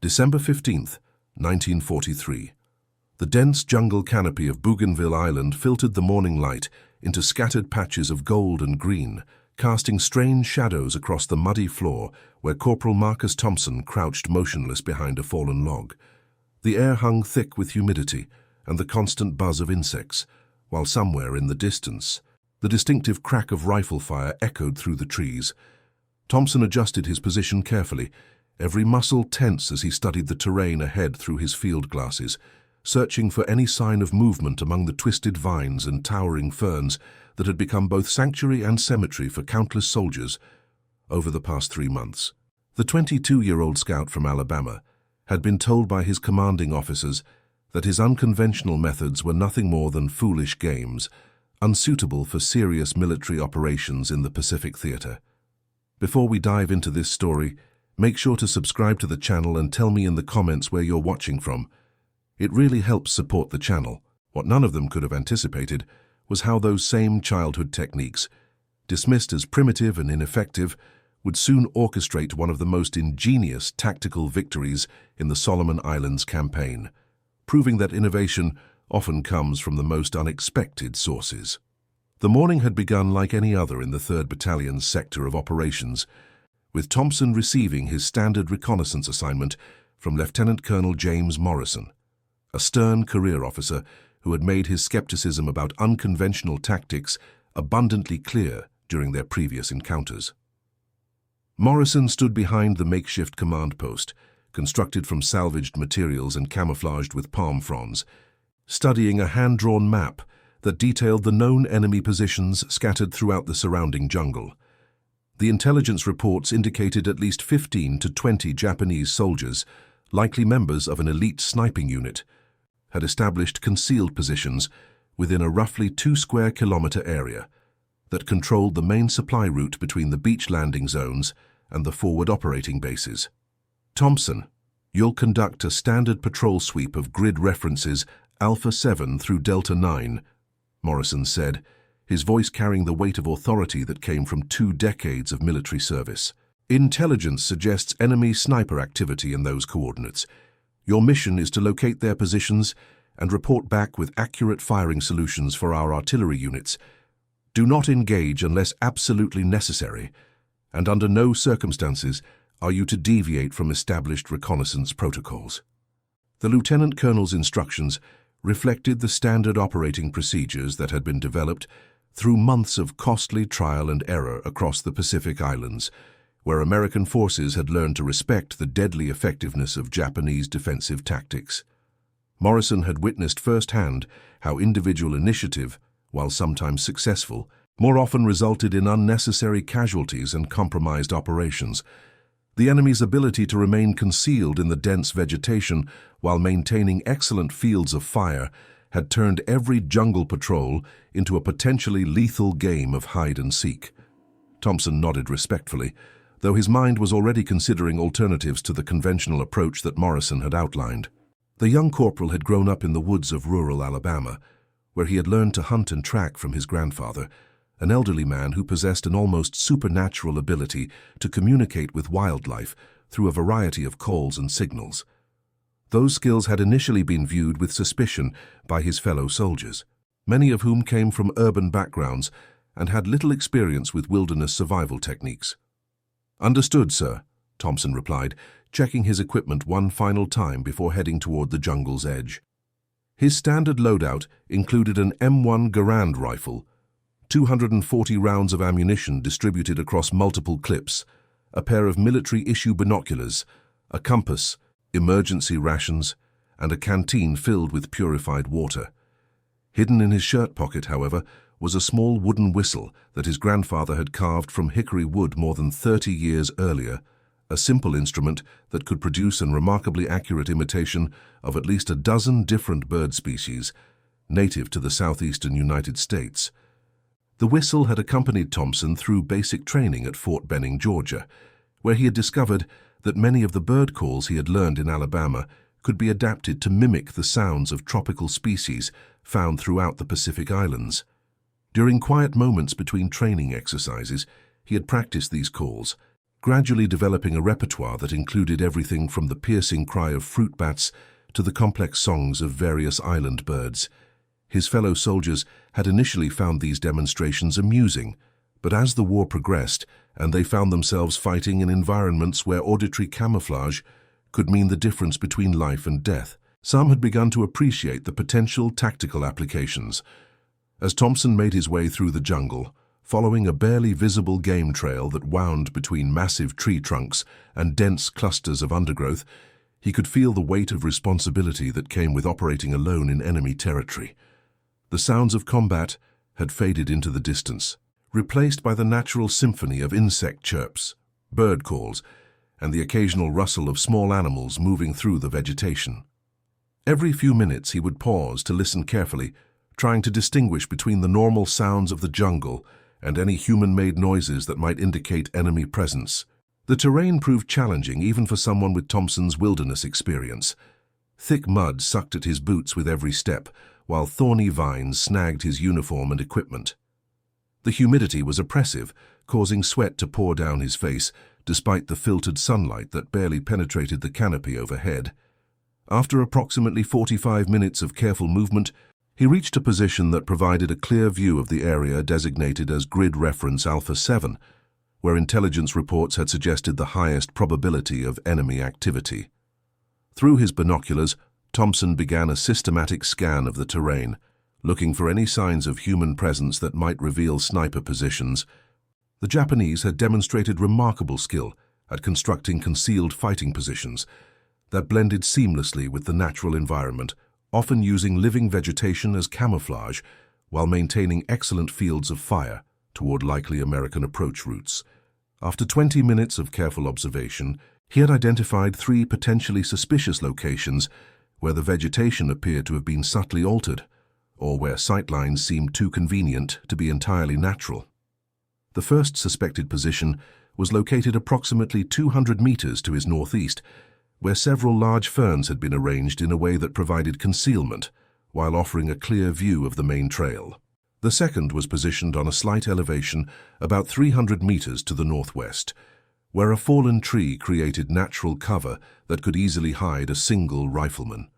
December 15th, 1943. The dense jungle canopy of Bougainville Island filtered the morning light into scattered patches of gold and green, casting strange shadows across the muddy floor where Corporal Marcus Thompson crouched motionless behind a fallen log. The air hung thick with humidity and the constant buzz of insects, while somewhere in the distance, the distinctive crack of rifle fire echoed through the trees. Thompson adjusted his position carefully, every muscle tense as he studied the terrain ahead through his field glasses, searching for any sign of movement among the twisted vines and towering ferns that had become both sanctuary and cemetery for countless soldiers over the past 3 months. The 22-year-old scout from Alabama had been told by his commanding officers that his unconventional methods were nothing more than foolish games, unsuitable for serious military operations in the Pacific Theater. Before we dive into this story, make sure to subscribe to the channel and tell me in the comments where you're watching from. It really helps support the channel. What none of them could have anticipated was how those same childhood techniques, dismissed as primitive and ineffective, would soon orchestrate one of the most ingenious tactical victories in the Solomon Islands campaign, proving that innovation often comes from the most unexpected sources. The morning had begun like any other in the 3rd Battalion's sector of operations, with Thompson receiving his standard reconnaissance assignment from Lieutenant Colonel James Morrison, a stern career officer who had made his skepticism about unconventional tactics abundantly clear during their previous encounters. Morrison stood behind the makeshift command post, constructed from salvaged materials and camouflaged with palm fronds, studying a hand-drawn map that detailed the known enemy positions scattered throughout the surrounding jungle. The intelligence reports indicated at least 15 to 20 Japanese soldiers, likely members of an elite sniping unit, had established concealed positions within a roughly 2-square-kilometer area that controlled the main supply route between the beach landing zones and the forward operating bases. Thompson, you'll conduct a standard patrol sweep of grid references Alpha 7 through Delta 9, Morrison said, his voice carrying the weight of authority that came from 2 decades of military service. Intelligence suggests enemy sniper activity in those coordinates. Your mission is to locate their positions and report back with accurate firing solutions for our artillery units. Do not engage unless absolutely necessary, and under no circumstances are you to deviate from established reconnaissance protocols. The Lieutenant Colonel's instructions reflected the standard operating procedures that had been developed through months of costly trial and error across the Pacific Islands, where American forces had learned to respect the deadly effectiveness of Japanese defensive tactics. Morrison had witnessed firsthand how individual initiative, while sometimes successful, more often resulted in unnecessary casualties and compromised operations. The enemy's ability to remain concealed in the dense vegetation while maintaining excellent fields of fire had turned every jungle patrol into a potentially lethal game of hide-and-seek. Thompson nodded respectfully, though his mind was already considering alternatives to the conventional approach that Morrison had outlined. The young corporal had grown up in the woods of rural Alabama, where he had learned to hunt and track from his grandfather, an elderly man who possessed an almost supernatural ability to communicate with wildlife through a variety of calls and signals. Those skills had initially been viewed with suspicion by his fellow soldiers, many of whom came from urban backgrounds and had little experience with wilderness survival techniques. "Understood, sir," Thompson replied, checking his equipment one final time before heading toward the jungle's edge. His standard loadout included an M1 Garand rifle, 240 rounds of ammunition distributed across multiple clips, a pair of military-issue binoculars, a compass, emergency rations, and a canteen filled with purified water. Hidden in his shirt pocket, however, was a small wooden whistle that his grandfather had carved from hickory wood more than 30 years earlier, a simple instrument that could produce a remarkably accurate imitation of at least a dozen different bird species, native to the southeastern United States. The whistle had accompanied Thompson through basic training at Fort Benning, Georgia, where he had discovered that many of the bird calls he had learned in Alabama could be adapted to mimic the sounds of tropical species found throughout the Pacific Islands. During quiet moments between training exercises, he had practiced these calls, gradually developing a repertoire that included everything from the piercing cry of fruit bats to the complex songs of various island birds. His fellow soldiers had initially found these demonstrations amusing, but as the war progressed and they found themselves fighting in environments where auditory camouflage could mean the difference between life and death, some had begun to appreciate the potential tactical applications. As Thompson made his way through the jungle, following a barely visible game trail that wound between massive tree trunks and dense clusters of undergrowth, he could feel the weight of responsibility that came with operating alone in enemy territory. The sounds of combat had faded into the distance, replaced by the natural symphony of insect chirps, bird calls, and the occasional rustle of small animals moving through the vegetation. Every few minutes he would pause to listen carefully, trying to distinguish between the normal sounds of the jungle and any human-made noises that might indicate enemy presence. The terrain proved challenging even for someone with Thompson's wilderness experience. Thick mud sucked at his boots with every step, while thorny vines snagged his uniform and equipment. The humidity was oppressive, causing sweat to pour down his face, despite the filtered sunlight that barely penetrated the canopy overhead. After approximately 45 minutes of careful movement, he reached a position that provided a clear view of the area designated as Grid Reference Alpha 7, where intelligence reports had suggested the highest probability of enemy activity. Through his binoculars, Thompson began a systematic scan of the terrain, looking for any signs of human presence that might reveal sniper positions. The Japanese had demonstrated remarkable skill at constructing concealed fighting positions that blended seamlessly with the natural environment, often using living vegetation as camouflage while maintaining excellent fields of fire toward likely American approach routes. After 20 minutes of careful observation, he had identified 3 potentially suspicious locations where the vegetation appeared to have been subtly altered, or where sightlines seemed too convenient to be entirely natural. The first suspected position was located approximately 200 meters to his northeast, where several large ferns had been arranged in a way that provided concealment while offering a clear view of the main trail. The second was positioned on a slight elevation about 300 meters to the northwest, where a fallen tree created natural cover that could easily hide a single rifleman.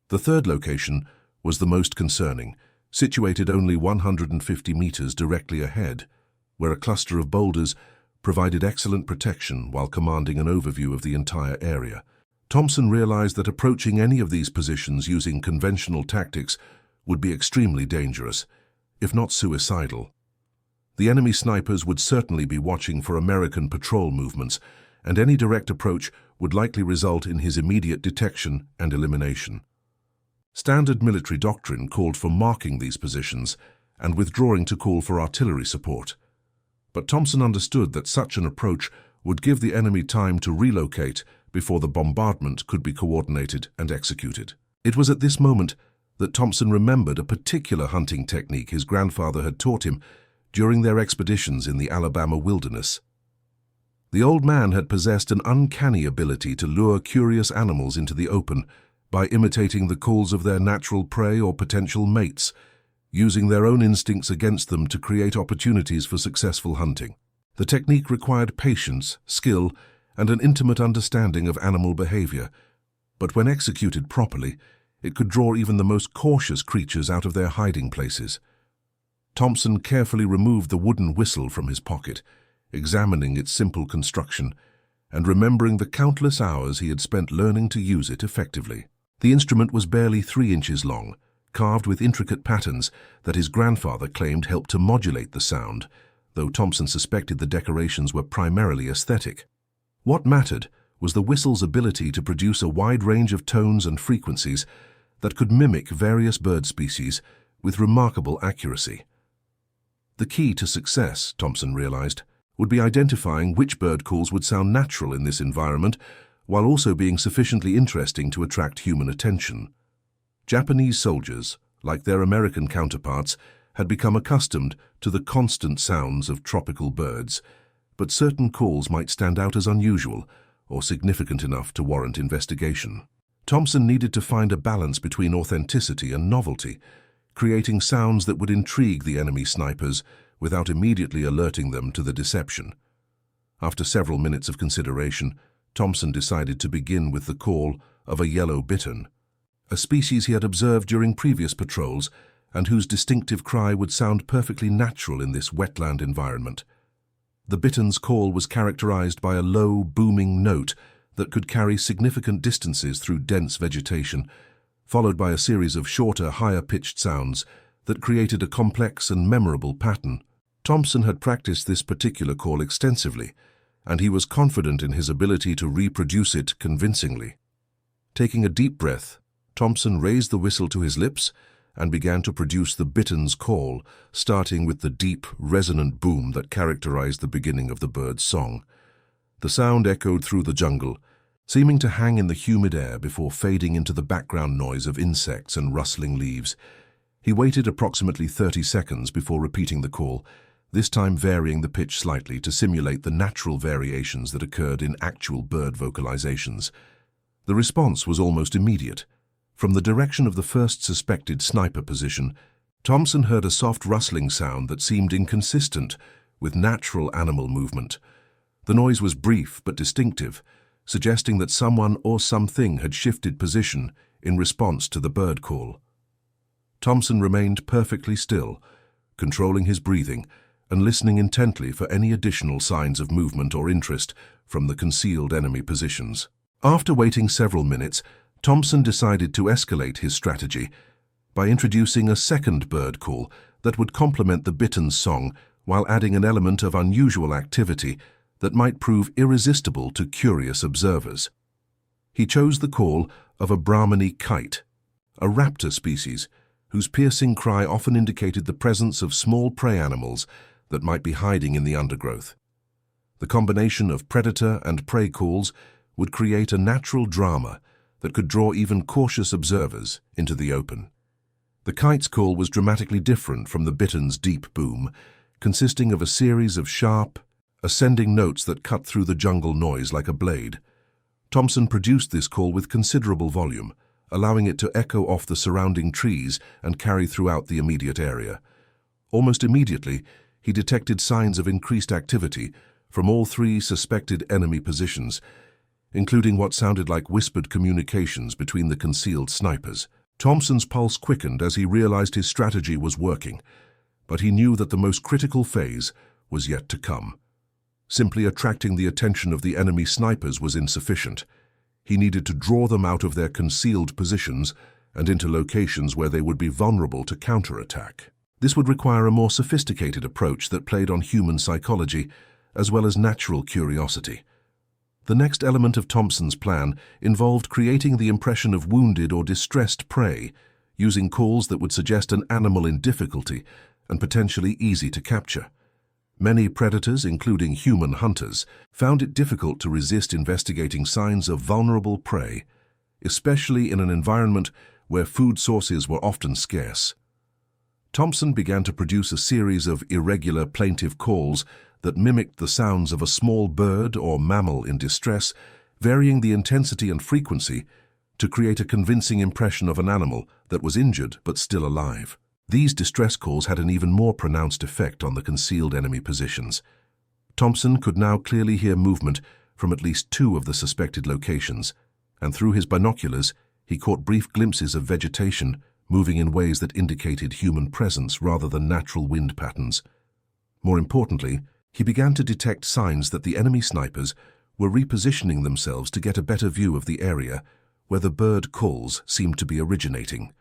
The third location was the most concerning, situated only 150 meters directly ahead, where a cluster of boulders provided excellent protection while commanding an overview of the entire area. Thompson realized that approaching any of these positions using conventional tactics would be extremely dangerous, if not suicidal. The enemy snipers would certainly be watching for American patrol movements, and any direct approach would likely result in his immediate detection and elimination. Standard military doctrine called for marking these positions and withdrawing to call for artillery support. But Thompson understood that such an approach would give the enemy time to relocate before the bombardment could be coordinated and executed. It was at this moment that Thompson remembered a particular hunting technique his grandfather had taught him during their expeditions in the Alabama wilderness. The old man had possessed an uncanny ability to lure curious animals into the open by imitating the calls of their natural prey or potential mates, using their own instincts against them to create opportunities for successful hunting. The technique required patience, skill, and an intimate understanding of animal behavior, but when executed properly, it could draw even the most cautious creatures out of their hiding places. Thompson carefully removed the wooden whistle from his pocket, examining its simple construction, and remembering the countless hours he had spent learning to use it effectively. The instrument was barely 3 inches long, carved with intricate patterns that his grandfather claimed helped to modulate the sound, though Thompson suspected the decorations were primarily aesthetic. What mattered was the whistle's ability to produce a wide range of tones and frequencies that could mimic various bird species with remarkable accuracy. The key to success, Thompson realized, would be identifying which bird calls would sound natural in this environment while also being sufficiently interesting to attract human attention. Japanese soldiers, like their American counterparts, had become accustomed to the constant sounds of tropical birds, but certain calls might stand out as unusual or significant enough to warrant investigation. Thompson needed to find a balance between authenticity and novelty, creating sounds that would intrigue the enemy snipers without immediately alerting them to the deception. After several minutes of consideration, Thompson decided to begin with the call of a yellow bittern, a species he had observed during previous patrols and whose distinctive cry would sound perfectly natural in this wetland environment. The bittern's call was characterized by a low, booming note that could carry significant distances through dense vegetation, followed by a series of shorter, higher-pitched sounds that created a complex and memorable pattern. Thompson had practiced this particular call extensively, and he was confident in his ability to reproduce it convincingly. Taking a deep breath, Thompson raised the whistle to his lips and began to produce the bittern's call, starting with the deep, resonant boom that characterized the beginning of the bird's song. The sound echoed through the jungle, seeming to hang in the humid air before fading into the background noise of insects and rustling leaves. He waited approximately 30 seconds before repeating the call, this time varying the pitch slightly to simulate the natural variations that occurred in actual bird vocalizations. The response was almost immediate. From the direction of the first suspected sniper position, Thompson heard a soft rustling sound that seemed inconsistent with natural animal movement. The noise was brief but distinctive, suggesting that someone or something had shifted position in response to the bird call. Thompson remained perfectly still, controlling his breathing and listening intently for any additional signs of movement or interest from the concealed enemy positions. After waiting several minutes, Thompson decided to escalate his strategy by introducing a second bird call that would complement the bittern's song while adding an element of unusual activity that might prove irresistible to curious observers. He chose the call of a Brahminy kite, a raptor species whose piercing cry often indicated the presence of small prey animals that might be hiding in the undergrowth. The combination of predator and prey calls would create a natural drama that could draw even cautious observers into the open. The kite's call was dramatically different from the bittern's deep boom, consisting of a series of sharp, ascending notes that cut through the jungle noise like a blade. Thompson produced this call with considerable volume, allowing it to echo off the surrounding trees and carry throughout the immediate area. Almost immediately, he detected signs of increased activity from all three suspected enemy positions, including what sounded like whispered communications between the concealed snipers. Thompson's pulse quickened as he realized his strategy was working, but he knew that the most critical phase was yet to come. Simply attracting the attention of the enemy snipers was insufficient. He needed to draw them out of their concealed positions and into locations where they would be vulnerable to counterattack. This would require a more sophisticated approach that played on human psychology as well as natural curiosity. The next element of Thompson's plan involved creating the impression of wounded or distressed prey, using calls that would suggest an animal in difficulty and potentially easy to capture. Many predators, including human hunters, found it difficult to resist investigating signs of vulnerable prey, especially in an environment where food sources were often scarce. Thompson began to produce a series of irregular, plaintive calls that mimicked the sounds of a small bird or mammal in distress, varying the intensity and frequency to create a convincing impression of an animal that was injured but still alive. These distress calls had an even more pronounced effect on the concealed enemy positions. Thompson could now clearly hear movement from at least two of the suspected locations, and through his binoculars, he caught brief glimpses of vegetation moving in ways that indicated human presence rather than natural wind patterns. More importantly, he began to detect signs that the enemy snipers were repositioning themselves to get a better view of the area where the bird calls seemed to be originating.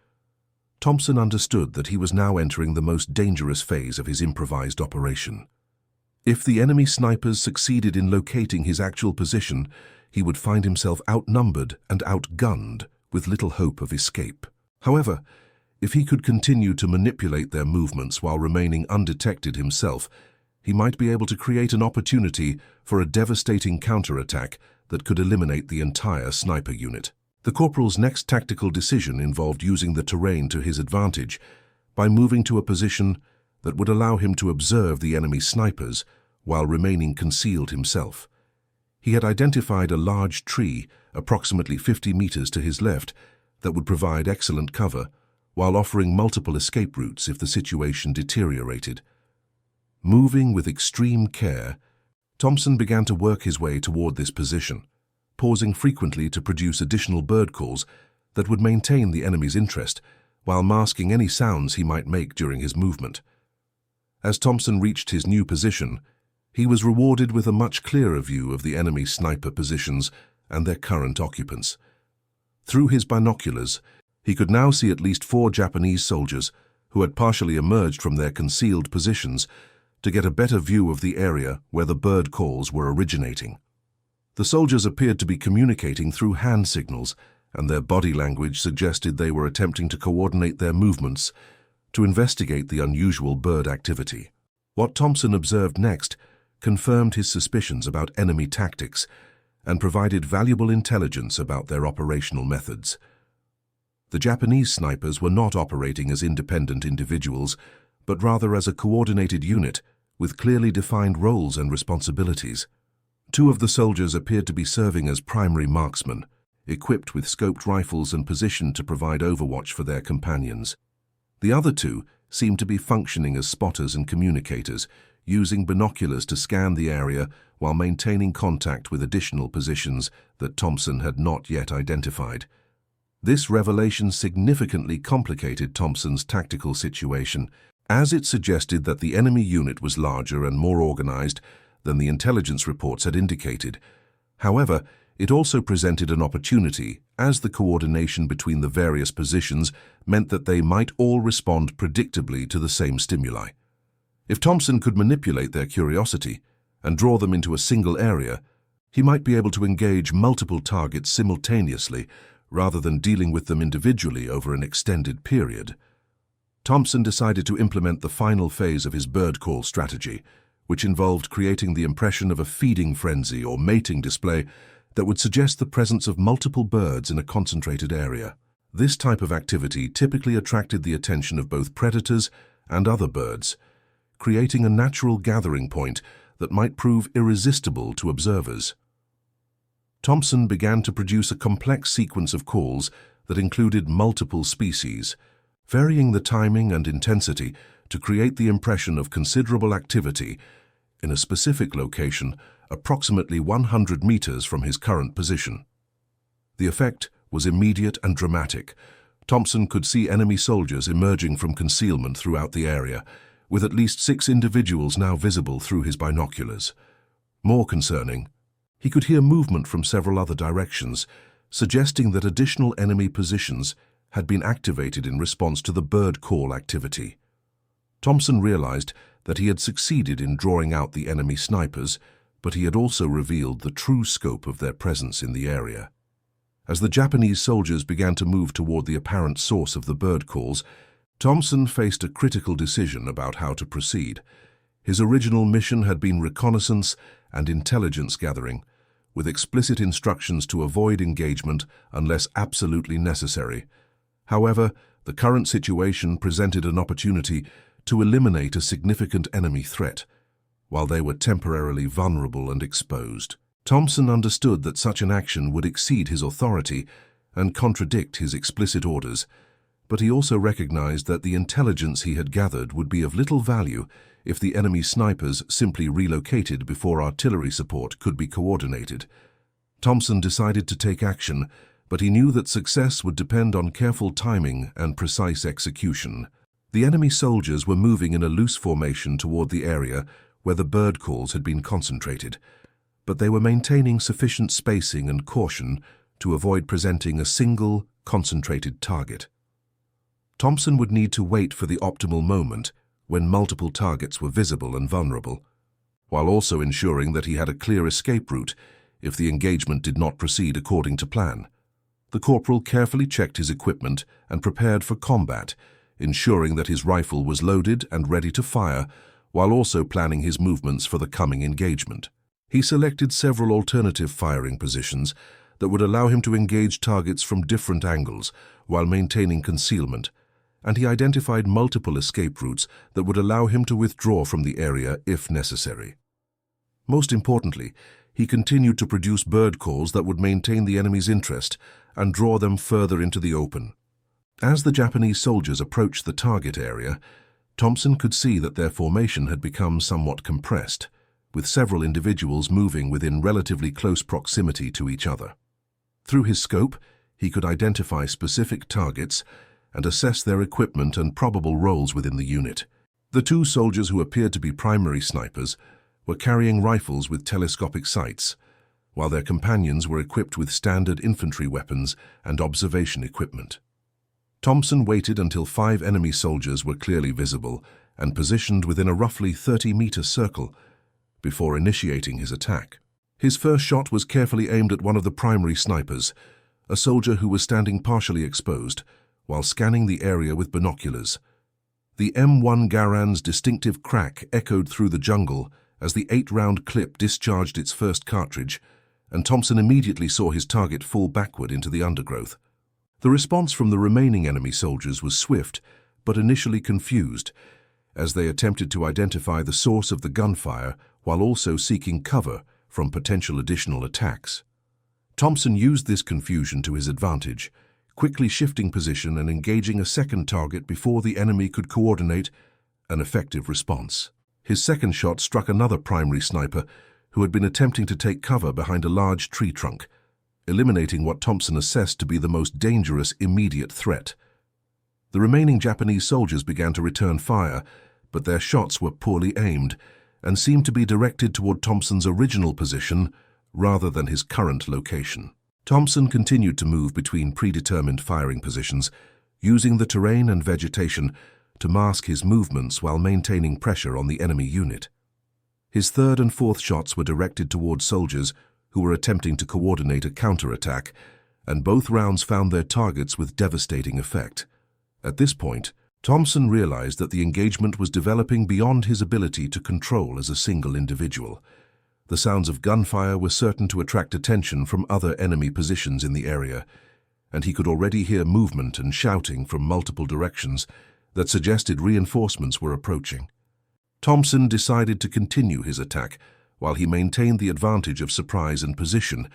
Thompson understood that he was now entering the most dangerous phase of his improvised operation. If the enemy snipers succeeded in locating his actual position, he would find himself outnumbered and outgunned with little hope of escape. However, if he could continue to manipulate their movements while remaining undetected himself, he might be able to create an opportunity for a devastating counterattack that could eliminate the entire sniper unit. The corporal's next tactical decision involved using the terrain to his advantage by moving to a position that would allow him to observe the enemy snipers while remaining concealed himself. He had identified a large tree approximately 50 meters to his left that would provide excellent cover while offering multiple escape routes if the situation deteriorated. Moving with extreme care, Thompson began to work his way toward this position, pausing frequently to produce additional bird calls that would maintain the enemy's interest while masking any sounds he might make during his movement. As Thompson reached his new position, he was rewarded with a much clearer view of the enemy sniper positions and their current occupants. Through his binoculars, he could now see at least 4 Japanese soldiers who had partially emerged from their concealed positions to get a better view of the area where the bird calls were originating. The soldiers appeared to be communicating through hand signals, and their body language suggested they were attempting to coordinate their movements to investigate the unusual bird activity. What Thompson observed next confirmed his suspicions about enemy tactics and provided valuable intelligence about their operational methods. The Japanese snipers were not operating as independent individuals, but rather as a coordinated unit with clearly defined roles and responsibilities. 2 of the soldiers appeared to be serving as primary marksmen, equipped with scoped rifles and positioned to provide overwatch for their companions. The other 2 seemed to be functioning as spotters and communicators, using binoculars to scan the area while maintaining contact with additional positions that Thompson had not yet identified. This revelation significantly complicated Thompson's tactical situation, as it suggested that the enemy unit was larger and more organized than the intelligence reports had indicated. However, it also presented an opportunity, as the coordination between the various positions meant that they might all respond predictably to the same stimuli. If Thompson could manipulate their curiosity and draw them into a single area, he might be able to engage multiple targets simultaneously rather than dealing with them individually over an extended period. Thompson decided to implement the final phase of his bird call strategy, which involved creating the impression of a feeding frenzy or mating display that would suggest the presence of multiple birds in a concentrated area. This type of activity typically attracted the attention of both predators and other birds, creating a natural gathering point that might prove irresistible to observers. Thompson began to produce a complex sequence of calls that included multiple species, varying the timing and intensity to create the impression of considerable activity in a specific location approximately 100 meters from his current position. The effect was immediate and dramatic. Thompson could see enemy soldiers emerging from concealment throughout the area, with at least 6 individuals now visible through his binoculars. More concerning, he could hear movement from several other directions, suggesting that additional enemy positions had been activated in response to the bird call activity. Thompson realized that he had succeeded in drawing out the enemy snipers, but he had also revealed the true scope of their presence in the area. As the Japanese soldiers began to move toward the apparent source of the bird calls, Thompson faced a critical decision about how to proceed. His original mission had been reconnaissance and intelligence gathering, with explicit instructions to avoid engagement unless absolutely necessary. However, the current situation presented an opportunity to eliminate a significant enemy threat, while they were temporarily vulnerable and exposed. Thompson understood that such an action would exceed his authority and contradict his explicit orders, but he also recognized that the intelligence he had gathered would be of little value if the enemy snipers simply relocated before artillery support could be coordinated. Thompson decided to take action, but he knew that success would depend on careful timing and precise execution. The enemy soldiers were moving in a loose formation toward the area where the bird calls had been concentrated, but they were maintaining sufficient spacing and caution to avoid presenting a single, concentrated target. Thompson would need to wait for the optimal moment when multiple targets were visible and vulnerable, while also ensuring that he had a clear escape route if the engagement did not proceed according to plan. The corporal carefully checked his equipment and prepared for combat, ensuring that his rifle was loaded and ready to fire, while also planning his movements for the coming engagement. He selected several alternative firing positions that would allow him to engage targets from different angles while maintaining concealment, and he identified multiple escape routes that would allow him to withdraw from the area if necessary. Most importantly, he continued to produce bird calls that would maintain the enemy's interest and draw them further into the open. As the Japanese soldiers approached the target area, Thompson could see that their formation had become somewhat compressed, with several individuals moving within relatively close proximity to each other. Through his scope, he could identify specific targets and assess their equipment and probable roles within the unit. The two soldiers who appeared to be primary snipers were carrying rifles with telescopic sights, while their companions were equipped with standard infantry weapons and observation equipment. Thompson waited until 5 enemy soldiers were clearly visible and positioned within a roughly 30-meter circle before initiating his attack. His first shot was carefully aimed at one of the primary snipers, a soldier who was standing partially exposed while scanning the area with binoculars. The M1 Garand's distinctive crack echoed through the jungle as the 8-round clip discharged its first cartridge, and Thompson immediately saw his target fall backward into the undergrowth. The response from the remaining enemy soldiers was swift, but initially confused, as they attempted to identify the source of the gunfire while also seeking cover from potential additional attacks. Thompson used this confusion to his advantage, quickly shifting position and engaging a second target before the enemy could coordinate an effective response. His second shot struck another primary sniper who had been attempting to take cover behind a large tree trunk, eliminating what Thompson assessed to be the most dangerous immediate threat. The remaining Japanese soldiers began to return fire, but their shots were poorly aimed and seemed to be directed toward Thompson's original position rather than his current location. Thompson continued to move between predetermined firing positions, using the terrain and vegetation to mask his movements while maintaining pressure on the enemy unit. His third and fourth shots were directed toward soldiers who were attempting to coordinate a counterattack, and both rounds found their targets with devastating effect. At this point, Thompson realized that the engagement was developing beyond his ability to control as a single individual. The sounds of gunfire were certain to attract attention from other enemy positions in the area, and he could already hear movement and shouting from multiple directions that suggested reinforcements were approaching. Thompson decided to continue his attack while he maintained the advantage of surprise and position,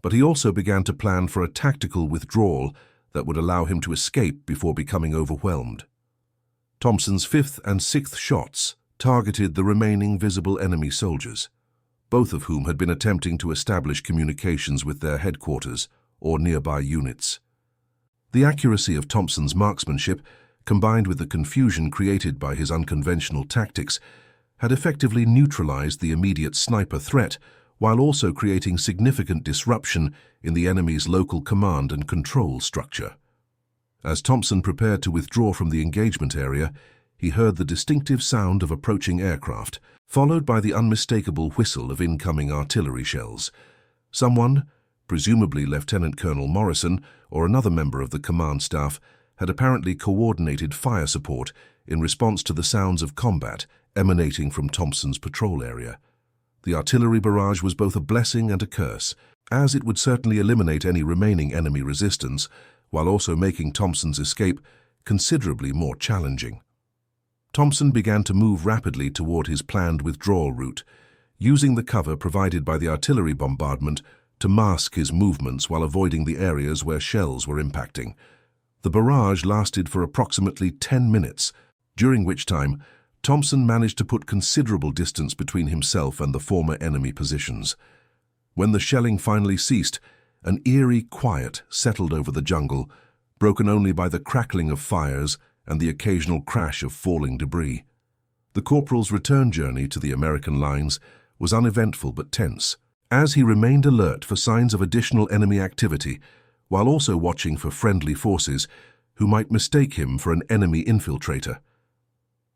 but he also began to plan for a tactical withdrawal that would allow him to escape before becoming overwhelmed. Thompson's fifth and sixth shots targeted the remaining visible enemy soldiers, both of whom had been attempting to establish communications with their headquarters or nearby units. The accuracy of Thompson's marksmanship, combined with the confusion created by his unconventional tactics, had effectively neutralized the immediate sniper threat while also creating significant disruption in the enemy's local command and control structure. As Thompson prepared to withdraw from the engagement area, he heard the distinctive sound of approaching aircraft, followed by the unmistakable whistle of incoming artillery shells. Someone, presumably Lieutenant Colonel Morrison or another member of the command staff, had apparently coordinated fire support in response to the sounds of combat emanating from Thompson's patrol area. The artillery barrage was both a blessing and a curse, as it would certainly eliminate any remaining enemy resistance, while also making Thompson's escape considerably more challenging. Thompson began to move rapidly toward his planned withdrawal route, using the cover provided by the artillery bombardment to mask his movements while avoiding the areas where shells were impacting. The barrage lasted for approximately 10 minutes, during which time Thompson managed to put considerable distance between himself and the former enemy positions. When the shelling finally ceased, an eerie quiet settled over the jungle, broken only by the crackling of fires and the occasional crash of falling debris. The corporal's return journey to the American lines was uneventful but tense, as he remained alert for signs of additional enemy activity, while also watching for friendly forces who might mistake him for an enemy infiltrator.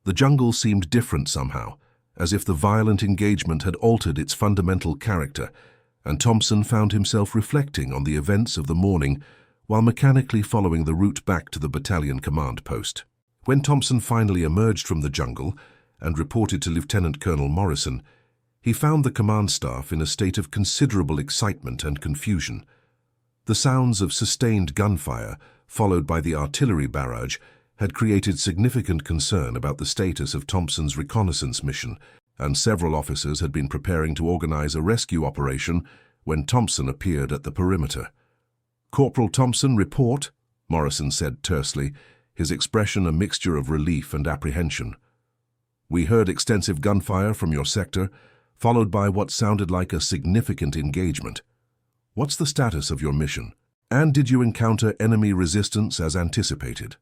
The jungle seemed different somehow, as if the violent engagement had altered its fundamental character, and Thompson found himself reflecting on the events of the morning while mechanically following the route back to the battalion command post. When Thompson finally emerged from the jungle and reported to Lieutenant Colonel Morrison, he found the command staff in a state of considerable excitement and confusion. The sounds of sustained gunfire, followed by the artillery barrage, had created significant concern about the status of Thompson's reconnaissance mission, and several officers had been preparing to organize a rescue operation when Thompson appeared at the perimeter. "Corporal Thompson, report," Morrison said tersely, his expression a mixture of relief and apprehension. "We heard extensive gunfire from your sector, followed by what sounded like a significant engagement. "What's the status of your mission? And did you encounter enemy resistance as anticipated?"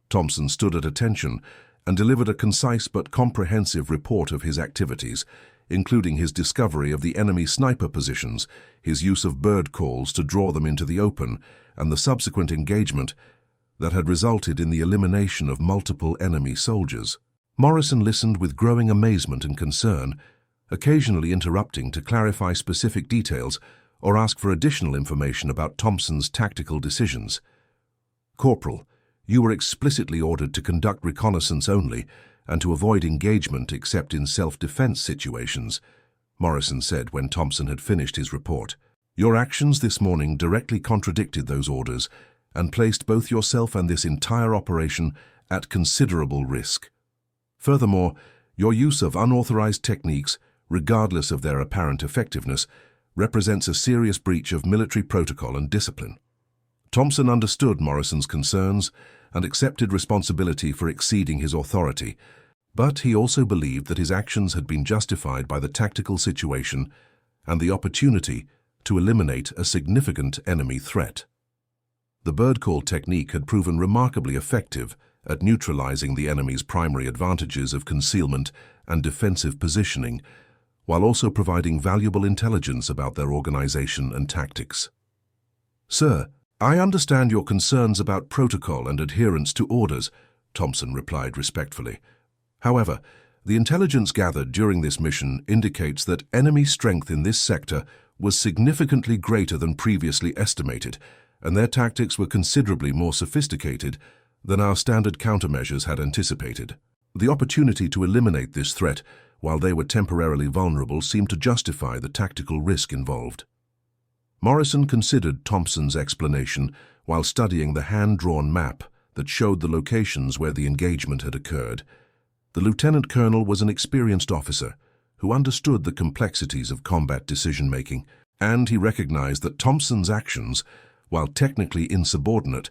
Thompson stood at attention and delivered a concise but comprehensive report of his activities, including his discovery of the enemy sniper positions, his use of bird calls to draw them into the open, and the subsequent engagement that had resulted in the elimination of multiple enemy soldiers. Morrison listened with growing amazement and concern, occasionally interrupting to clarify specific details or ask for additional information about Thompson's tactical decisions. "Corporal, you were explicitly ordered to conduct reconnaissance only and to avoid engagement except in self-defense situations," Morrison said when Thompson had finished his report. "Your actions this morning directly contradicted those orders and placed both yourself and this entire operation at considerable risk. Furthermore, your use of unauthorized techniques, regardless of their apparent effectiveness, represents a serious breach of military protocol and discipline." Thompson understood Morrison's concerns and accepted responsibility for exceeding his authority, but he also believed that his actions had been justified by the tactical situation and the opportunity to eliminate a significant enemy threat. The bird call technique had proven remarkably effective at neutralizing the enemy's primary advantages of concealment and defensive positioning, while also providing valuable intelligence about their organization and tactics. "Sir, I understand your concerns about protocol and adherence to orders," Thompson replied respectfully. "However, the intelligence gathered during this mission indicates that enemy strength in this sector was significantly greater than previously estimated, and their tactics were considerably more sophisticated than our standard countermeasures had anticipated. The opportunity to eliminate this threat while they were temporarily vulnerable seemed to justify the tactical risk involved." Morrison considered Thompson's explanation while studying the hand-drawn map that showed the locations where the engagement had occurred. The lieutenant colonel was an experienced officer who understood the complexities of combat decision-making, and he recognized that Thompson's actions, while technically insubordinate,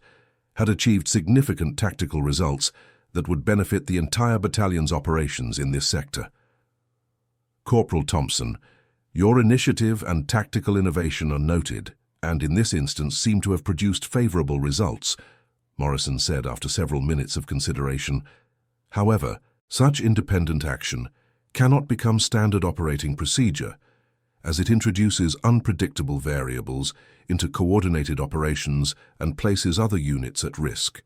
had achieved significant tactical results that would benefit the entire battalion's operations in this sector. "Corporal Thompson, your initiative and tactical innovation are noted, and in this instance seem to have produced favorable results," Morrison said after several minutes of consideration. "However, such independent action cannot become standard operating procedure, as it introduces unpredictable variables into coordinated operations and places other units at risk.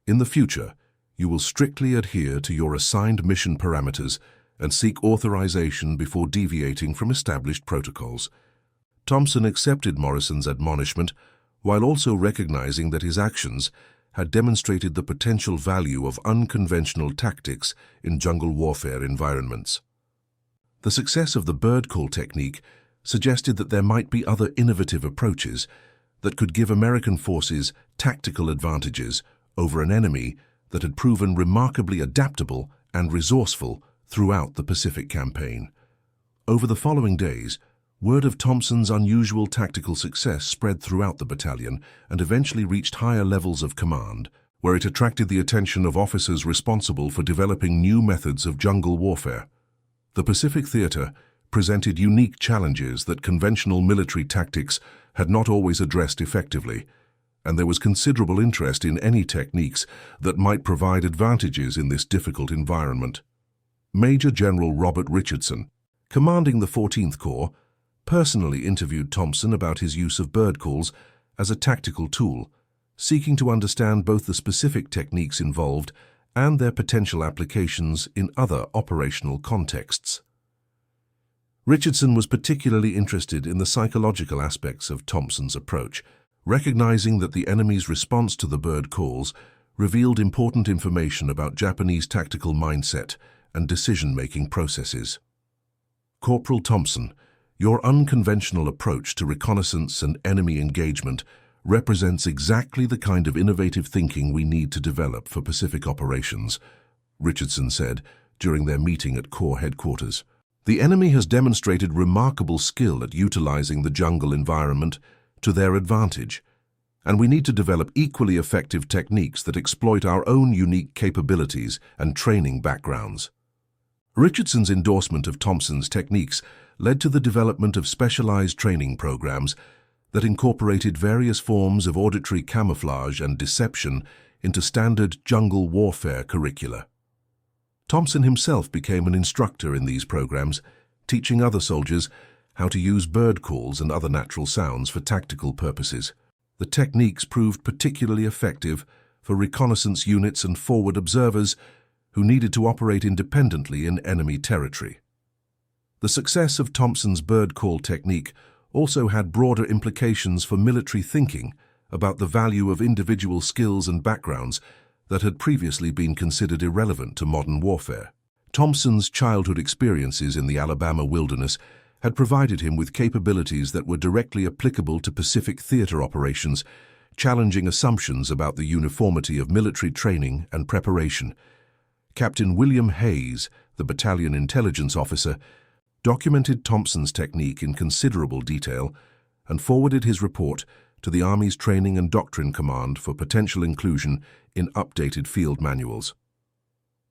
In the future, you will strictly adhere to your assigned mission parameters and seek authorization before deviating from established protocols." Thompson accepted Morrison's admonishment while also recognizing that his actions had demonstrated the potential value of unconventional tactics in jungle warfare environments. The success of the bird call technique suggested that there might be other innovative approaches that could give American forces tactical advantages over an enemy that had proven remarkably adaptable and resourceful throughout the Pacific campaign. Over the following days, word of Thompson's unusual tactical success spread throughout the battalion and eventually reached higher levels of command, where it attracted the attention of officers responsible for developing new methods of jungle warfare. The Pacific Theater presented unique challenges that conventional military tactics had not always addressed effectively, and there was considerable interest in any techniques that might provide advantages in this difficult environment. Major General Robert Richardson, commanding the 14th Corps, personally interviewed Thompson about his use of bird calls as a tactical tool, seeking to understand both the specific techniques involved and their potential applications in other operational contexts. Richardson was particularly interested in the psychological aspects of Thompson's approach, recognizing that the enemy's response to the bird calls revealed important information about Japanese tactical mindset and decision-making processes. "Corporal Thompson, your unconventional approach to reconnaissance and enemy engagement represents exactly the kind of innovative thinking we need to develop for Pacific operations," Richardson said during their meeting at Corps headquarters. "The enemy has demonstrated remarkable skill at utilizing the jungle environment to their advantage, and we need to develop equally effective techniques that exploit our own unique capabilities and training backgrounds." Richardson's endorsement of Thompson's techniques led to the development of specialized training programs that incorporated various forms of auditory camouflage and deception into standard jungle warfare curricula. Thompson himself became an instructor in these programs, teaching other soldiers how to use bird calls and other natural sounds for tactical purposes. The techniques proved particularly effective for reconnaissance units and forward observers who needed to operate independently in enemy territory. The success of Thompson's bird call technique also had broader implications for military thinking about the value of individual skills and backgrounds that had previously been considered irrelevant to modern warfare. Thompson's childhood experiences in the Alabama wilderness had provided him with capabilities that were directly applicable to Pacific theater operations, challenging assumptions about the uniformity of military training and preparation. Captain William Hayes, the battalion intelligence officer, documented Thompson's technique in considerable detail and forwarded his report to the Army's Training and Doctrine Command for potential inclusion in updated field manuals.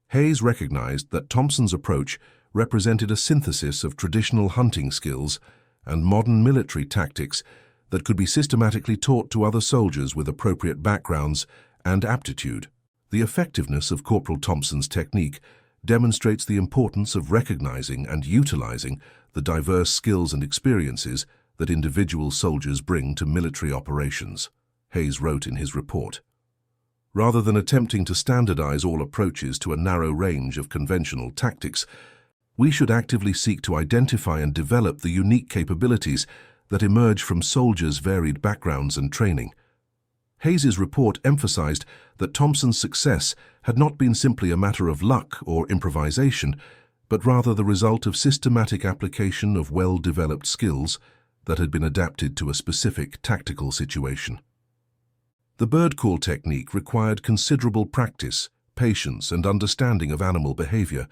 Hayes recognized that Thompson's approach represented a synthesis of traditional hunting skills and modern military tactics that could be systematically taught to other soldiers with appropriate backgrounds and aptitude. The effectiveness of Corporal Thompson's technique demonstrates the importance of recognizing and utilizing the diverse skills and experiences that individual soldiers bring to military operations, Hayes wrote in his report. Rather than attempting to standardize all approaches to a narrow range of conventional tactics, we should actively seek to identify and develop the unique capabilities that emerge from soldiers' varied backgrounds and training. Hayes's report emphasized that Thompson's success had not been simply a matter of luck or improvisation, but rather the result of systematic application of well-developed skills that had been adapted to a specific tactical situation. The bird call technique required considerable practice, patience, and understanding of animal behavior,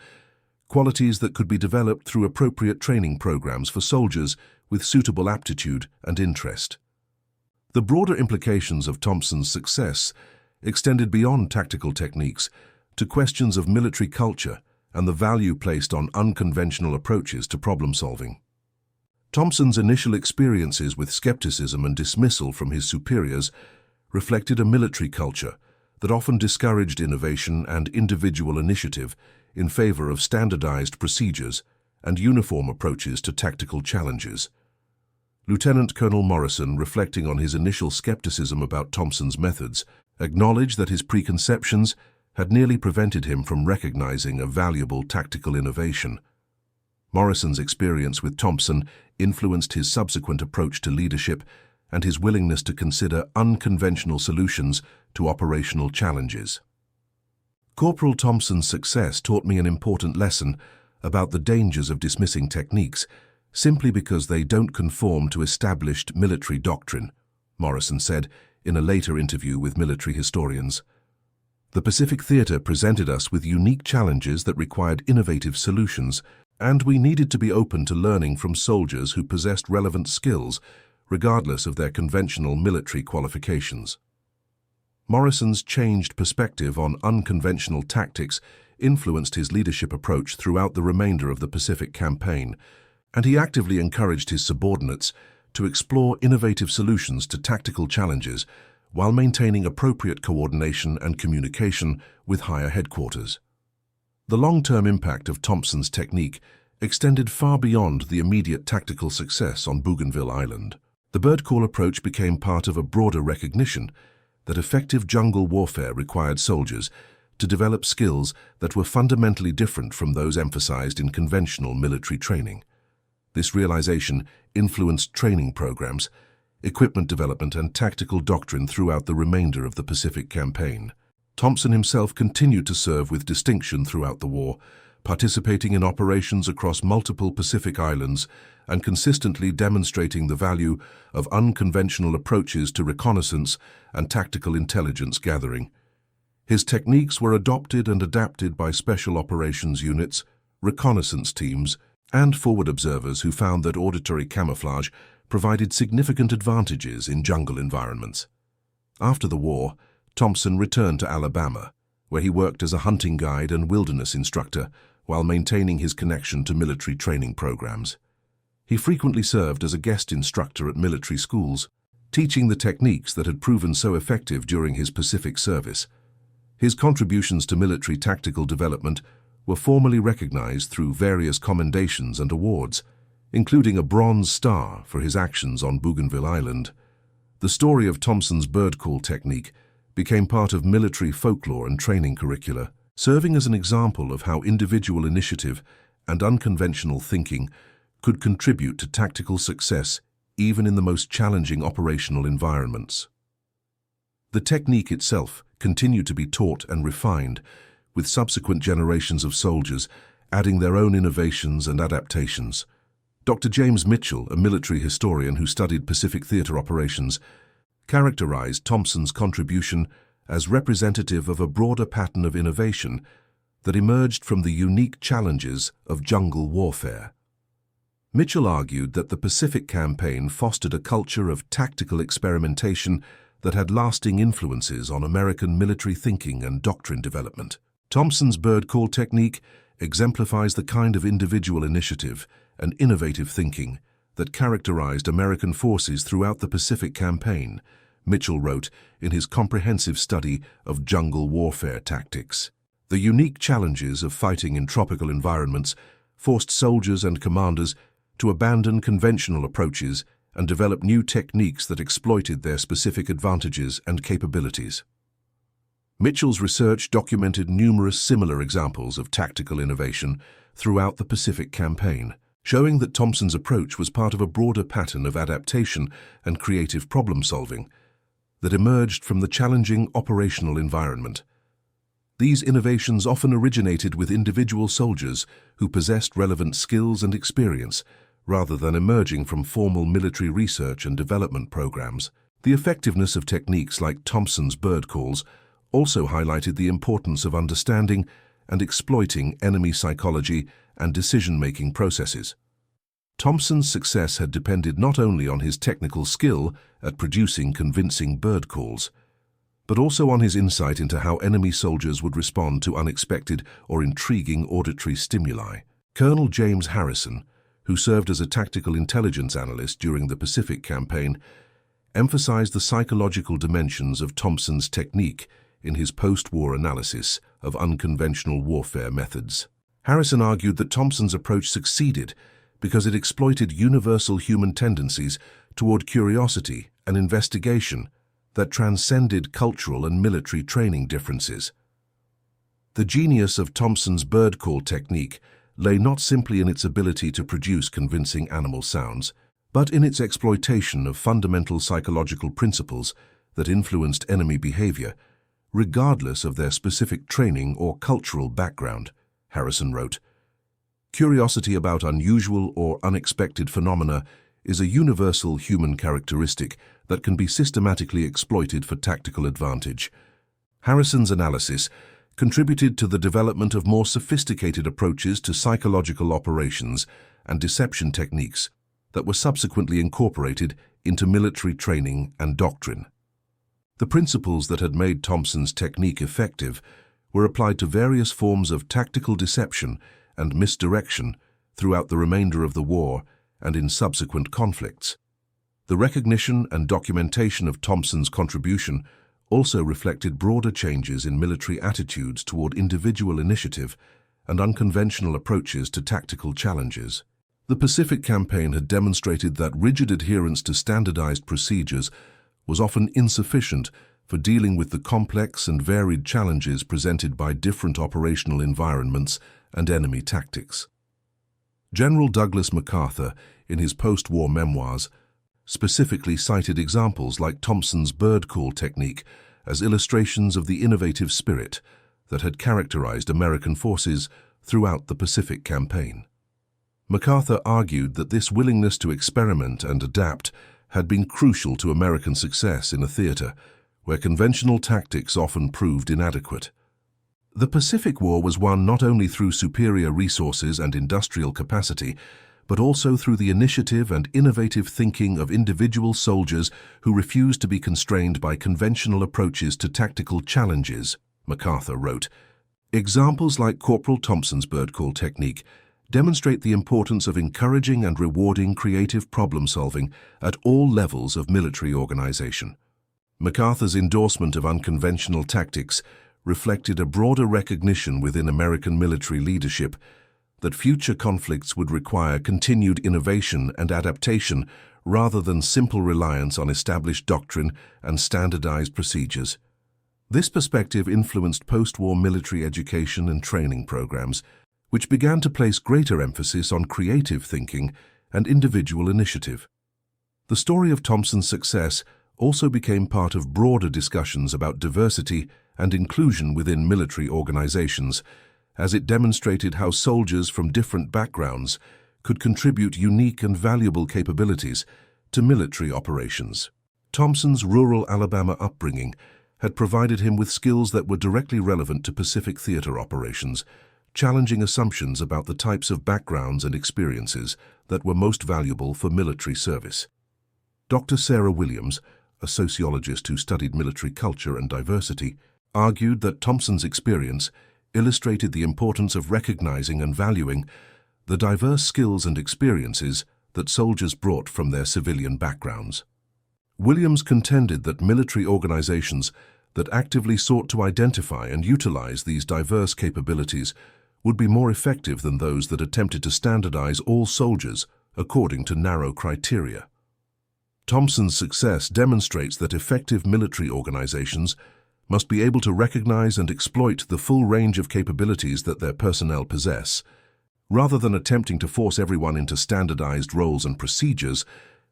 qualities that could be developed through appropriate training programs for soldiers with suitable aptitude and interest. The broader implications of Thompson's success extended beyond tactical techniques to questions of military culture and the value placed on unconventional approaches to problem-solving. Thompson's initial experiences with skepticism and dismissal from his superiors reflected a military culture that often discouraged innovation and individual initiative in favor of standardized procedures and uniform approaches to tactical challenges. Lieutenant Colonel Morrison, reflecting on his initial skepticism about Thompson's methods, acknowledged that his preconceptions had nearly prevented him from recognizing a valuable tactical innovation. Morrison's experience with Thompson influenced his subsequent approach to leadership and his willingness to consider unconventional solutions to operational challenges. Corporal Thompson's success taught me an important lesson about the dangers of dismissing techniques simply because they don't conform to established military doctrine, Morrison said in a later interview with military historians. The Pacific Theater presented us with unique challenges that required innovative solutions, and we needed to be open to learning from soldiers who possessed relevant skills, regardless of their conventional military qualifications. Morrison's changed perspective on unconventional tactics influenced his leadership approach throughout the remainder of the Pacific Campaign, and he actively encouraged his subordinates to explore innovative solutions to tactical challenges while maintaining appropriate coordination and communication with higher headquarters. The long-term impact of Thompson's technique extended far beyond the immediate tactical success on Bougainville Island. The bird call approach became part of a broader recognition that effective jungle warfare required soldiers to develop skills that were fundamentally different from those emphasized in conventional military training. This realization influenced training programs, equipment development, and tactical doctrine throughout the remainder of the Pacific Campaign. Thompson himself continued to serve with distinction throughout the war, participating in operations across multiple Pacific islands and consistently demonstrating the value of unconventional approaches to reconnaissance and tactical intelligence gathering. His techniques were adopted and adapted by special operations units, reconnaissance teams, and forward observers who found that auditory camouflage provided significant advantages in jungle environments. After the war, Thompson returned to Alabama, where he worked as a hunting guide and wilderness instructor, while maintaining his connection to military training programs. He frequently served as a guest instructor at military schools, teaching the techniques that had proven so effective during his Pacific service. His contributions to military tactical development were formally recognized through various commendations and awards, including a Bronze Star for his actions on Bougainville Island. The story of Thompson's bird call technique became part of military folklore and training curricula, serving as an example of how individual initiative and unconventional thinking could contribute to tactical success even in the most challenging operational environments. The technique itself continued to be taught and refined, with subsequent generations of soldiers adding their own innovations and adaptations. Dr. James Mitchell, a military historian who studied Pacific theater operations, characterized Thompson's contribution as representative of a broader pattern of innovation that emerged from the unique challenges of jungle warfare. Mitchell argued that the Pacific Campaign fostered a culture of tactical experimentation that had lasting influences on American military thinking and doctrine development. Thompson's bird call technique exemplifies the kind of individual initiative and innovative thinking that characterized American forces throughout the Pacific Campaign, Mitchell wrote in his comprehensive study of jungle warfare tactics. The unique challenges of fighting in tropical environments forced soldiers and commanders to abandon conventional approaches and develop new techniques that exploited their specific advantages and capabilities. Mitchell's research documented numerous similar examples of tactical innovation throughout the Pacific Campaign, showing that Thompson's approach was part of a broader pattern of adaptation and creative problem-solving that emerged from the challenging operational environment. These innovations often originated with individual soldiers who possessed relevant skills and experience, rather than emerging from formal military research and development programs. The effectiveness of techniques like Thompson's bird calls also highlighted the importance of understanding and exploiting enemy psychology and decision-making processes. Thompson's success had depended not only on his technical skill at producing convincing bird calls, but also on his insight into how enemy soldiers would respond to unexpected or intriguing auditory stimuli. Colonel James Harrison, who served as a tactical intelligence analyst during the Pacific Campaign, emphasized the psychological dimensions of Thompson's technique in his post-war analysis of unconventional warfare methods. Harrison argued that Thompson's approach succeeded because it exploited universal human tendencies toward curiosity and investigation that transcended cultural and military training differences. The genius of Thompson's bird call technique lay not simply in its ability to produce convincing animal sounds, but in its exploitation of fundamental psychological principles that influenced enemy behavior, regardless of their specific training or cultural background. Harrison wrote, "Curiosity about unusual or unexpected phenomena is a universal human characteristic that can be systematically exploited for tactical advantage." Harrison's analysis contributed to the development of more sophisticated approaches to psychological operations and deception techniques that were subsequently incorporated into military training and doctrine. The principles that had made Thompson's technique effective were applied to various forms of tactical deception and misdirection throughout the remainder of the war and in subsequent conflicts. The recognition and documentation of Thompson's contribution also reflected broader changes in military attitudes toward individual initiative and unconventional approaches to tactical challenges. The Pacific Campaign had demonstrated that rigid adherence to standardized procedures was often insufficient for dealing with the complex and varied challenges presented by different operational environments and enemy tactics. General Douglas MacArthur, in his post-war memoirs, specifically cited examples like Thompson's bird call technique as illustrations of the innovative spirit that had characterized American forces throughout the Pacific Campaign. MacArthur argued that this willingness to experiment and adapt had been crucial to American success in a theater where conventional tactics often proved inadequate. The Pacific War was won not only through superior resources and industrial capacity, but also through the initiative and innovative thinking of individual soldiers who refused to be constrained by conventional approaches to tactical challenges, MacArthur wrote. Examples like Corporal Thompson's bird call technique demonstrate the importance of encouraging and rewarding creative problem-solving at all levels of military organization. MacArthur's endorsement of unconventional tactics reflected a broader recognition within American military leadership that future conflicts would require continued innovation and adaptation rather than simple reliance on established doctrine and standardized procedures. This perspective influenced post-war military education and training programs, which began to place greater emphasis on creative thinking and individual initiative. The story of Thompson's success also became part of broader discussions about diversity and inclusion within military organizations, as it demonstrated how soldiers from different backgrounds could contribute unique and valuable capabilities to military operations. Thompson's rural Alabama upbringing had provided him with skills that were directly relevant to Pacific theater operations, challenging assumptions about the types of backgrounds and experiences that were most valuable for military service. Dr. Sarah Williams, a sociologist who studied military culture and diversity, argued that Thompson's experience illustrated the importance of recognizing and valuing the diverse skills and experiences that soldiers brought from their civilian backgrounds. Williams contended that military organizations that actively sought to identify and utilize these diverse capabilities would be more effective than those that attempted to standardize all soldiers according to narrow criteria. Thompson's success demonstrates that effective military organizations must be able to recognize and exploit the full range of capabilities that their personnel possess. Rather than attempting to force everyone into standardized roles and procedures,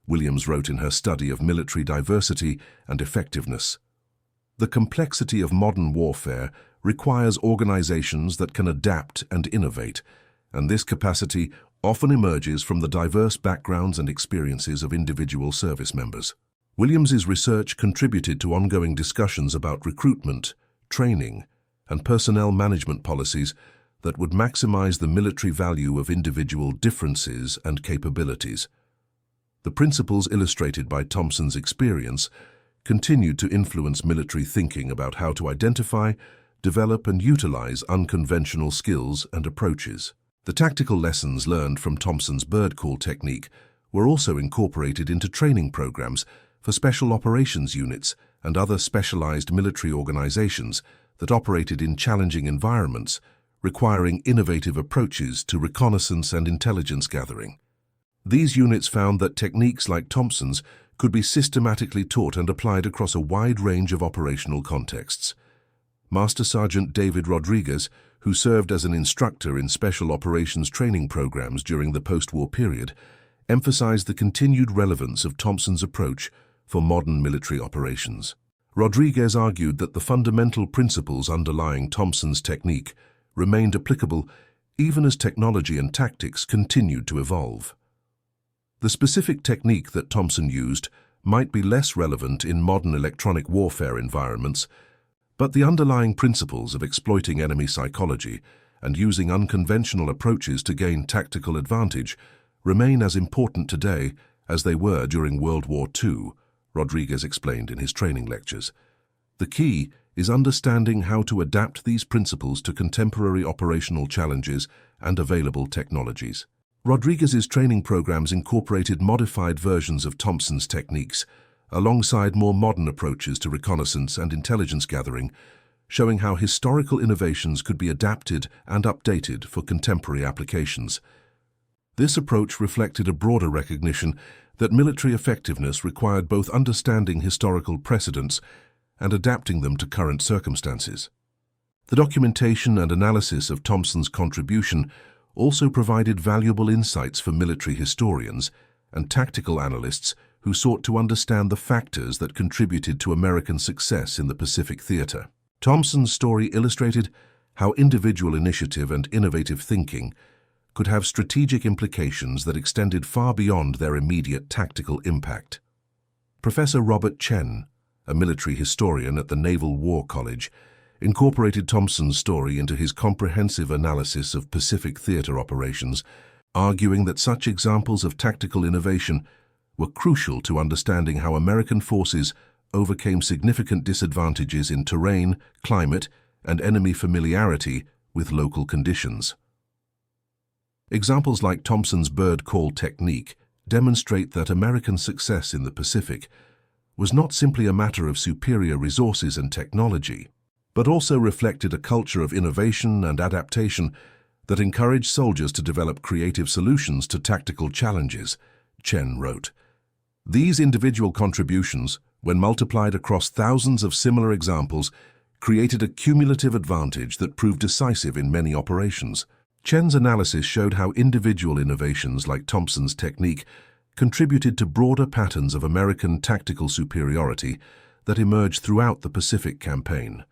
Williams wrote in her study of military diversity and effectiveness, "The complexity of modern warfare requires organizations that can adapt and innovate, and this capacity often emerges from the diverse backgrounds and experiences of individual service members." Williams's research contributed to ongoing discussions about recruitment, training, and personnel management policies that would maximize the military value of individual differences and capabilities. The principles illustrated by Thompson's experience continued to influence military thinking about how to identify, develop, and utilize unconventional skills and approaches. The tactical lessons learned from Thompson's bird call technique were also incorporated into training programs for special operations units and other specialized military organizations that operated in challenging environments, requiring innovative approaches to reconnaissance and intelligence gathering. These units found that techniques like Thompson's could be systematically taught and applied across a wide range of operational contexts. Master Sergeant David Rodriguez, who served as an instructor in special operations training programs during the post-war period, emphasized the continued relevance of Thompson's approach for modern military operations. Rodriguez argued that the fundamental principles underlying Thompson's technique remained applicable even as technology and tactics continued to evolve. The specific technique that Thompson used might be less relevant in modern electronic warfare environments, but the underlying principles of exploiting enemy psychology and using unconventional approaches to gain tactical advantage remain as important today as they were during World War II, Rodriguez explained in his training lectures. The key is understanding how to adapt these principles to contemporary operational challenges and available technologies. Rodriguez's training programs incorporated modified versions of Thompson's techniques, alongside more modern approaches to reconnaissance and intelligence gathering, showing how historical innovations could be adapted and updated for contemporary applications. This approach reflected a broader recognition that military effectiveness required both understanding historical precedents and adapting them to current circumstances. The documentation and analysis of Thompson's contribution also provided valuable insights for military historians and tactical analysts who sought to understand the factors that contributed to American success in the Pacific theater. Thompson's story illustrated how individual initiative and innovative thinking could have strategic implications that extended far beyond their immediate tactical impact. Professor Robert Chen, a military historian at the Naval War College, incorporated Thompson's story into his comprehensive analysis of Pacific theater operations, arguing that such examples of tactical innovation were crucial to understanding how American forces overcame significant disadvantages in terrain, climate, and enemy familiarity with local conditions. Examples like Thompson's bird call technique demonstrate that American success in the Pacific was not simply a matter of superior resources and technology, but also reflected a culture of innovation and adaptation that encouraged soldiers to develop creative solutions to tactical challenges, Chen wrote. These individual contributions, when multiplied across thousands of similar examples, created a cumulative advantage that proved decisive in many operations. Chen's analysis showed how individual innovations like Thompson's technique contributed to broader patterns of American tactical superiority that emerged throughout the Pacific campaign.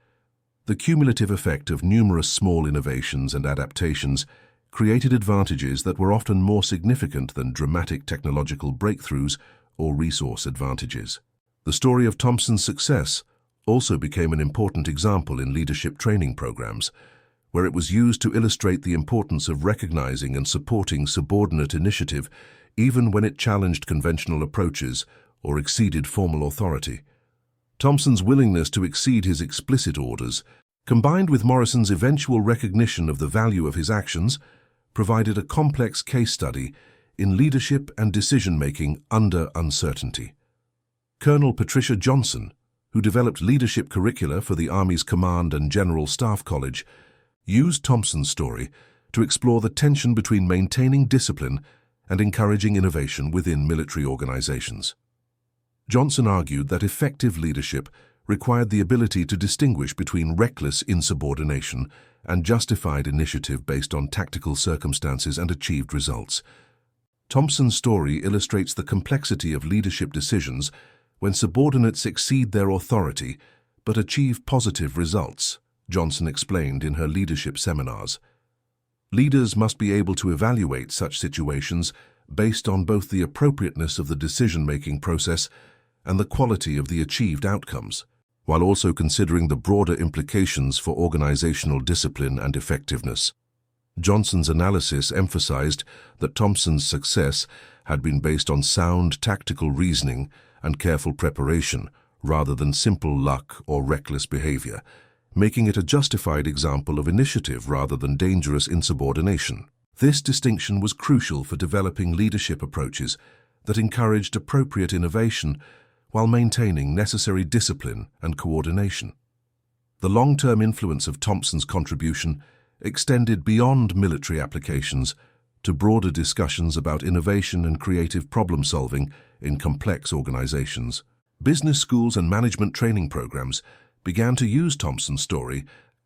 The cumulative effect of numerous small innovations and adaptations created advantages that were often more significant than dramatic technological breakthroughs or resource advantages. The story of Thompson's success also became an important example in leadership training programs, where it was used to illustrate the importance of recognizing and supporting subordinate initiative even when it challenged conventional approaches or exceeded formal authority. Thompson's willingness to exceed his explicit orders, combined with Morrison's eventual recognition of the value of his actions, provided a complex case study in leadership and decision-making under uncertainty. Colonel Patricia Johnson, who developed leadership curricula for the Army's Command and General Staff College, used Thompson's story to explore the tension between maintaining discipline and encouraging innovation within military organizations. Johnson argued that effective leadership required the ability to distinguish between reckless insubordination and justified initiative based on tactical circumstances and achieved results. Thompson's story illustrates the complexity of leadership decisions when subordinates exceed their authority but achieve positive results, Johnson explained in her leadership seminars. Leaders must be able to evaluate such situations based on both the appropriateness of the decision-making process and the quality of the achieved outcomes, while also considering the broader implications for organizational discipline and effectiveness. Johnson's analysis emphasized that Thompson's success had been based on sound tactical reasoning and careful preparation rather than simple luck or reckless behavior, making it a justified example of initiative rather than dangerous insubordination. This distinction was crucial for developing leadership approaches that encouraged appropriate innovation while maintaining necessary discipline and coordination. The long-term influence of Thompson's contribution extended beyond military applications to broader discussions about innovation and creative problem-solving in complex organizations. Business schools and management training programs began to use Thompson's story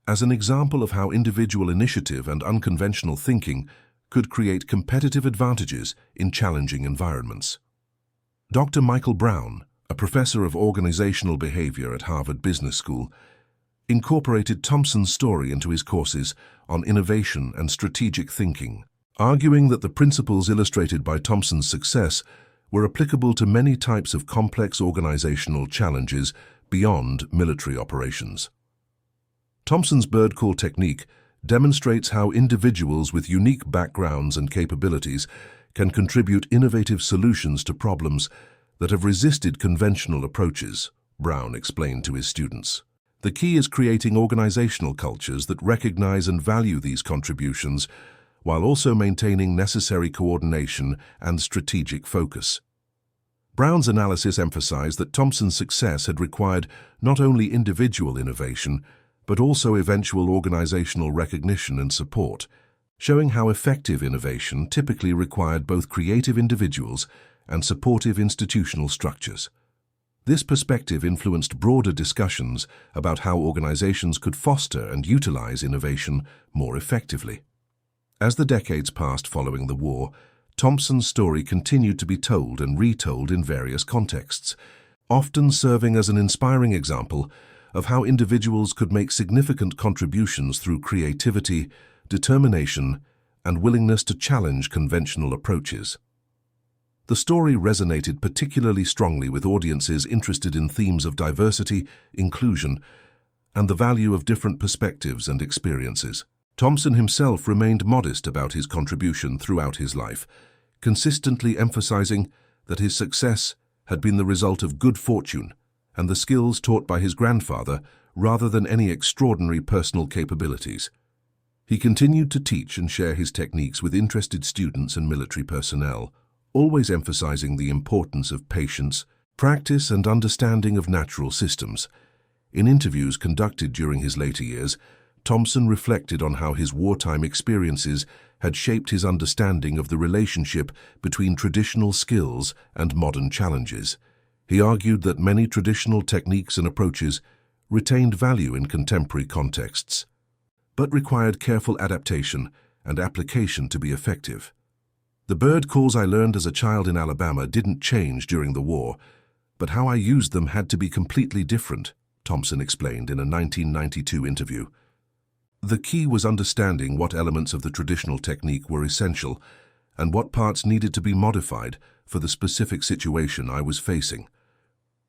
as an example of how individual initiative and unconventional thinking could create competitive advantages in challenging environments. Dr. Michael Brown, a professor of organizational behavior at Harvard Business School, incorporated Thompson's story into his courses on innovation and strategic thinking, arguing that the principles illustrated by Thompson's success were applicable to many types of complex organizational challenges beyond military operations. Thompson's bird call technique demonstrates how individuals with unique backgrounds and capabilities can contribute innovative solutions to problems that have resisted conventional approaches, Brown explained to his students. The key is creating organizational cultures that recognize and value these contributions while also maintaining necessary coordination and strategic focus. Brown's analysis emphasized that Thompson's success had required not only individual innovation, but also eventual organizational recognition and support, showing how effective innovation typically required both creative individuals and supportive institutional structures. This perspective influenced broader discussions about how organizations could foster and utilize innovation more effectively. As the decades passed following the war, Thompson's story continued to be told and retold in various contexts, often serving as an inspiring example of how individuals could make significant contributions through creativity, determination, and willingness to challenge conventional approaches. The story resonated particularly strongly with audiences interested in themes of diversity, inclusion, and the value of different perspectives and experiences. Thompson himself remained modest about his contribution throughout his life, consistently emphasizing that his success had been the result of good fortune and the skills taught by his grandfather rather than any extraordinary personal capabilities. He continued to teach and share his techniques with interested students and military personnel, always emphasizing the importance of patience, practice, and understanding of natural systems. In interviews conducted during his later years, Thompson reflected on how his wartime experiences had shaped his understanding of the relationship between traditional skills and modern challenges. He argued that many traditional techniques and approaches retained value in contemporary contexts, but required careful adaptation and application to be effective. The bird calls I learned as a child in Alabama didn't change during the war, but how I used them had to be completely different, Thompson explained in a 1992 interview. The key was understanding what elements of the traditional technique were essential and what parts needed to be modified for the specific situation I was facing.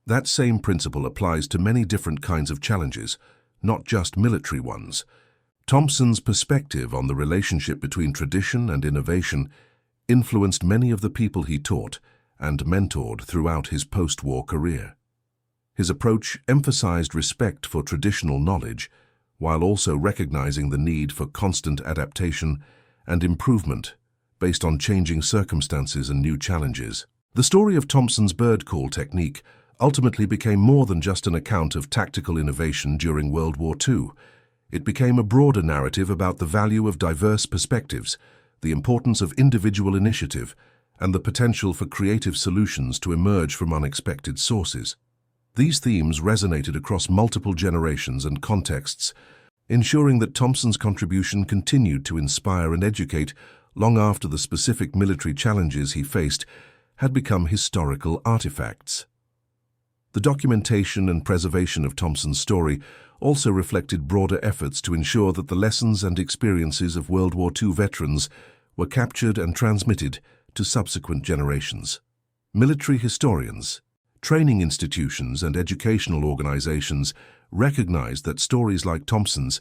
That same principle applies to many different kinds of challenges, not just military ones. Thompson's perspective on the relationship between tradition and innovation influenced many of the people he taught and mentored throughout his post-war career. His approach emphasized respect for traditional knowledge, while also recognizing the need for constant adaptation and improvement based on changing circumstances and new challenges. The story of Thompson's bird call technique ultimately became more than just an account of tactical innovation during World War II. It became a broader narrative about the value of diverse perspectives, the importance of individual initiative, and the potential for creative solutions to emerge from unexpected sources. These themes resonated across multiple generations and contexts, ensuring that Thompson's contribution continued to inspire and educate long after the specific military challenges he faced had become historical artifacts. The documentation and preservation of Thompson's story also reflected broader efforts to ensure that the lessons and experiences of World War II veterans were captured and transmitted to subsequent generations. Military historians, training institutions, and educational organizations recognized that stories like Thompson's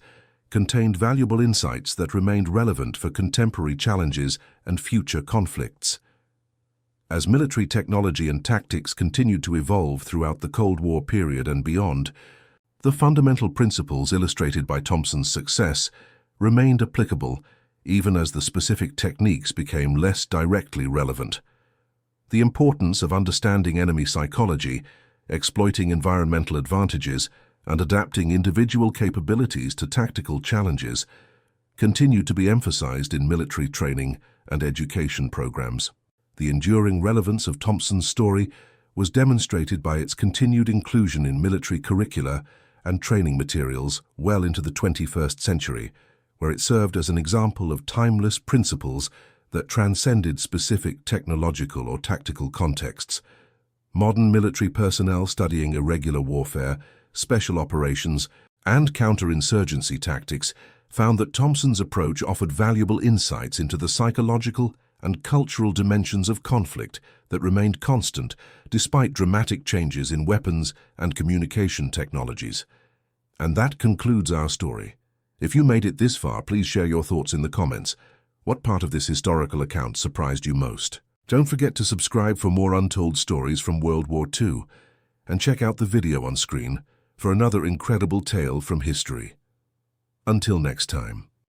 contained valuable insights that remained relevant for contemporary challenges and future conflicts. As military technology and tactics continued to evolve throughout the Cold War period and beyond, the fundamental principles illustrated by Thompson's success remained applicable even as the specific techniques became less directly relevant. The importance of understanding enemy psychology, exploiting environmental advantages, and adapting individual capabilities to tactical challenges continued to be emphasized in military training and education programs. The enduring relevance of Thompson's story was demonstrated by its continued inclusion in military curricula and training materials well into the 21st century, where it served as an example of timeless principles that transcended specific technological or tactical contexts. Modern military personnel studying irregular warfare, special operations, and counterinsurgency tactics found that Thompson's approach offered valuable insights into the psychological and cultural dimensions of conflict that remained constant despite dramatic changes in weapons and communication technologies. And that concludes our story. If you made it this far, please share your thoughts in the comments. What part of this historical account surprised you most? Don't forget to subscribe for more untold stories from World War II, and check out the video on screen for another incredible tale from history. Until next time.